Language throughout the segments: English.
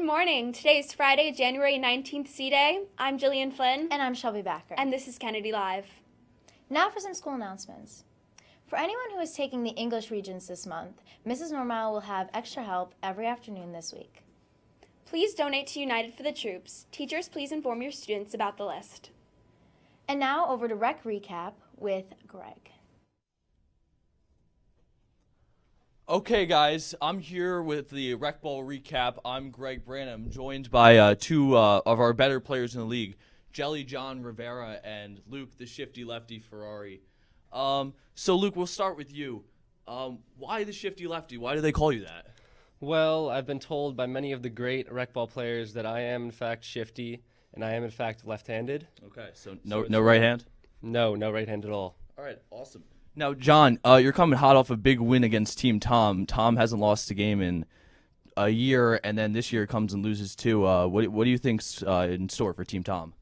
morning. Today is Friday, January 19th, C-Day. I'm Jillian Flynn. And I'm Shelby Bakker. And this is Kennedy Live. Now for some school announcements. For anyone who is taking the English Regents this month, Mrs. Normal will have extra help every afternoon this week. Please donate to United for the Troops. Teachers, please inform your students about the list. And now over to Rec Recap with Greg. Okay, guys, I'm here with the Rec Ball Recap. I'm Greg Brann. I'm joined by two of our better players in the league, Jelly John Rivera and Luke, the shifty lefty Ferrari. So, Luke, we'll start with you. Why the shifty lefty? Why do they call you that? Well, I've been told by many of the great rec ball players that I am, in fact, shifty, and I am, in fact, left-handed. Okay, so no right hand? No right hand at all. All right, awesome. Now, John, you're coming hot off a big win against Team Tom. Tom hasn't lost a game in a year, and then this year comes and loses too. What do you think's in store for Team Tom?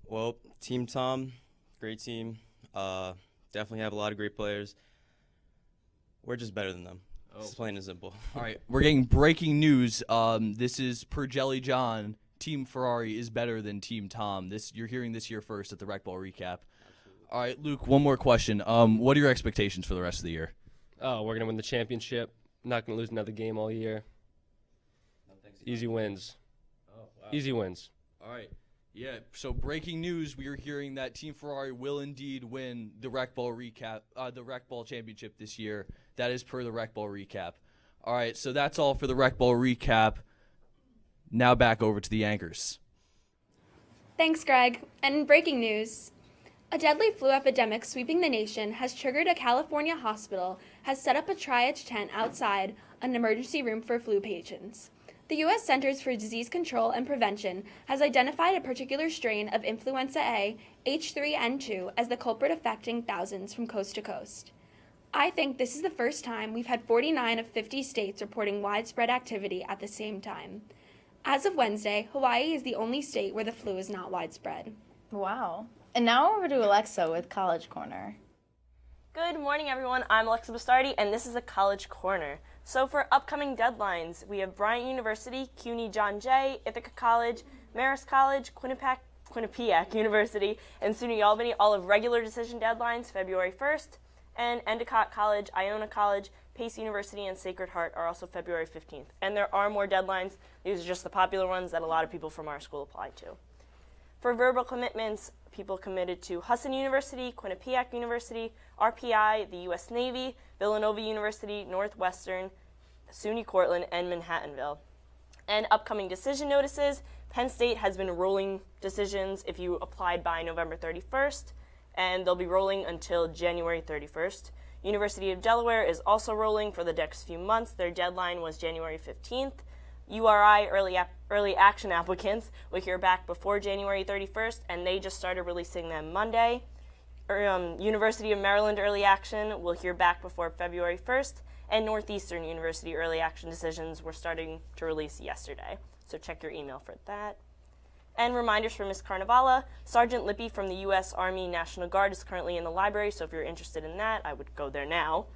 Well, Team Tom, great team. Definitely have a lot of great players. We're just better than them. It's plain and simple. All right, we're getting breaking news. This is per Jelly John. Team Ferrari is better than Team Tom. You're hearing this here first at the Rec Ball Recap. All right, Luke, one more question. What are your expectations for the rest of the year? Oh, we're going to win the championship. Not going to lose another game all year. Easy wins. Oh, wow. Easy wins. All right. Yeah, so breaking news, we are hearing that Team Ferrari will indeed win the Rec Ball Recap, the Rec Ball Championship this year. That is per the Rec Ball Recap. All right, so that's all for the Rec Ball Recap. Now back over to the anchors. Thanks, Greg. And in breaking news, a deadly flu epidemic sweeping the nation has triggered a California hospital has set up a triage tent outside an emergency room for flu patients. The U.S. Centers for Disease Control and Prevention has identified a particular strain of influenza A, H3N2, as the culprit affecting thousands from coast to coast. I think this is the first time we've had 49 of 50 states reporting widespread activity at the same time. As of Wednesday, Hawaii is the only state where the flu is not widespread. Wow. And now over to Alexa with College Corner. Good morning, everyone. I'm Alexa Bastardi, and this is a College Corner. So for upcoming deadlines, we have Bryant University, CUNY John Jay, Ithaca College, Marist College, Quinnipiac University, and SUNY Albany all have regular decision deadlines February 1st, and Endicott College, Iona College, Pace University, and Sacred Heart are also February 15th. And there are more deadlines. These are just the popular ones that a lot of people from our school apply to. For verbal commitments, people committed to Hudson University, Quinnipiac University, RPI, the U.S. Navy, Villanova University, Northwestern, SUNY Cortland, and Manhattanville. And upcoming decision notices, Penn State has been rolling decisions if you applied by November 31st, and they'll be rolling until January 31st. University of Delaware is also rolling for the next few months. Their deadline was January 15th. URI early action applicants will hear back before January 31st, and they just started releasing them Monday. University of Maryland early action will hear back before February 1st, and Northeastern University early action decisions were starting to release yesterday. So check your email for that. And reminders for Ms. Carnavala, Sergeant Lippy from the U.S. Army National Guard is currently in the library, so if you're interested in that, I would go there now.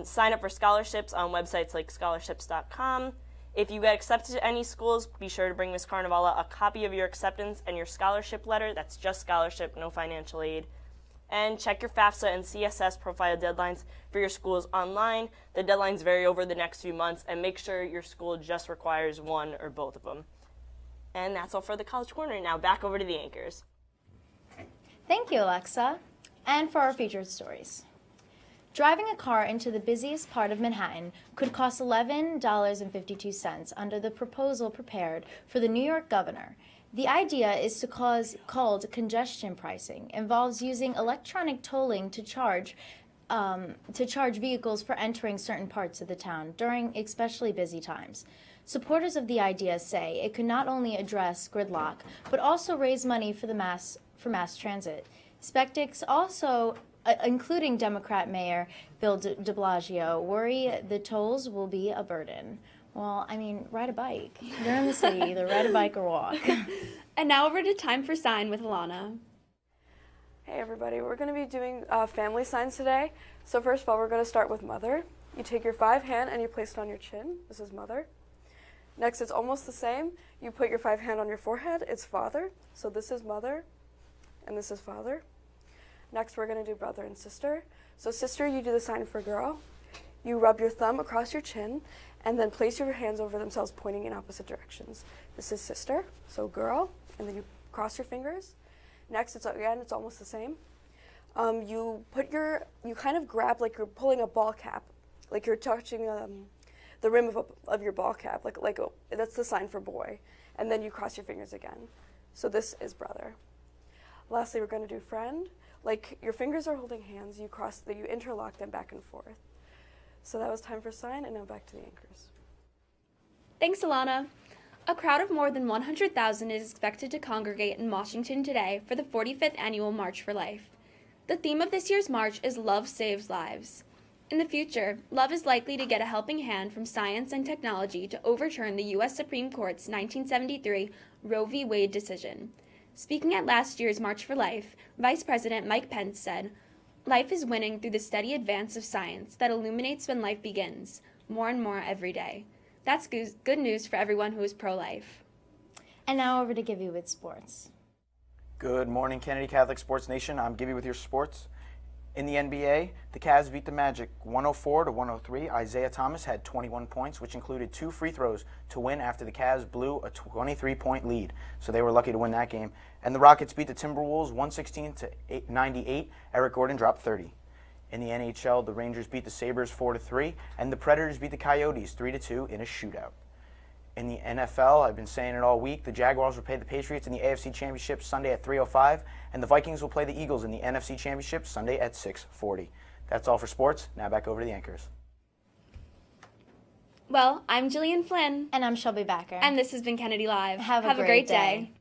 Sign up for scholarships on websites like scholarships.com. If you get accepted to any schools, be sure to bring Ms. Carnavala a copy of your acceptance and your scholarship letter. That's just scholarship, no financial aid. And check your FAFSA and CSS profile deadlines for your schools online. The deadlines vary over the next few months, and make sure your school just requires one or both of them. And that's all for the College Corner. Now back over to the anchors. Thank you, Alexa. And for our featured stories. Driving a car into the busiest part of Manhattan could cost $11.52 under the proposal prepared for the New York governor. The idea is called congestion pricing, involves using electronic tolling to charge vehicles for entering certain parts of the town during especially busy times. Supporters of the idea say it could not only address gridlock, but also raise money for mass transit. Skeptics also, including Democrat Mayor Bill de Blasio, worry the tolls will be a burden. Well, I mean, ride a bike. They're in the city, either ride a bike or walk. And now over to Time for Sign with Alana. Hey everybody, we're going to be doing family signs today. So first of all, we're going to start with Mother. You take your 5 hand and you place it on your chin. This is Mother. Next, it's almost the same. You put your 5 hand on your forehead. It's father. So this is mother, and this is father. Next, we're going to do brother and sister. So sister, you do the sign for girl. You rub your thumb across your chin, and then place your hands over themselves, pointing in opposite directions. This is sister, so girl, and then you cross your fingers. Next, it's almost the same. You kind of grab like you're pulling a ball cap, like you're touching the rim of your ball cap, that's the sign for boy. And then you cross your fingers again. So this is brother. Lastly, we're going to do friend. Like your fingers are holding hands, you interlock them back and forth. So that was time for sign, and now back to the anchors. Thanks, Alana. A crowd of more than 100,000 is expected to congregate in Washington today for the 45th Annual March for Life. The theme of this year's march is Love Saves Lives. In the future, love is likely to get a helping hand from science and technology to overturn the U.S. Supreme Court's 1973 Roe v. Wade decision. Speaking at last year's March for Life, Vice President Mike Pence said, "Life is winning through the steady advance of science that illuminates when life begins, more and more every day." That's good news for everyone who is pro-life. And now over to Gibby with sports. Good morning, Kennedy Catholic Sports Nation. I'm Gibby with your sports. In the NBA, the Cavs beat the Magic 104-103. Isaiah Thomas had 21 points, which included 2 free throws to win after the Cavs blew a 23-point lead. So they were lucky to win that game. And the Rockets beat the Timberwolves 116-98. Eric Gordon dropped 30. In the NHL, the Rangers beat the Sabres 4-3, and the Predators beat the Coyotes 3-2 in a shootout. In the NFL, I've been saying it all week, the Jaguars will play the Patriots in the AFC Championship Sunday at 3:05, and the Vikings will play the Eagles in the NFC Championship Sunday at 6:40. That's all for sports. Now back over to the anchors. Well, I'm Jillian Flynn. And I'm Shelby Bakker. And this has been Kennedy Live. Have a great day.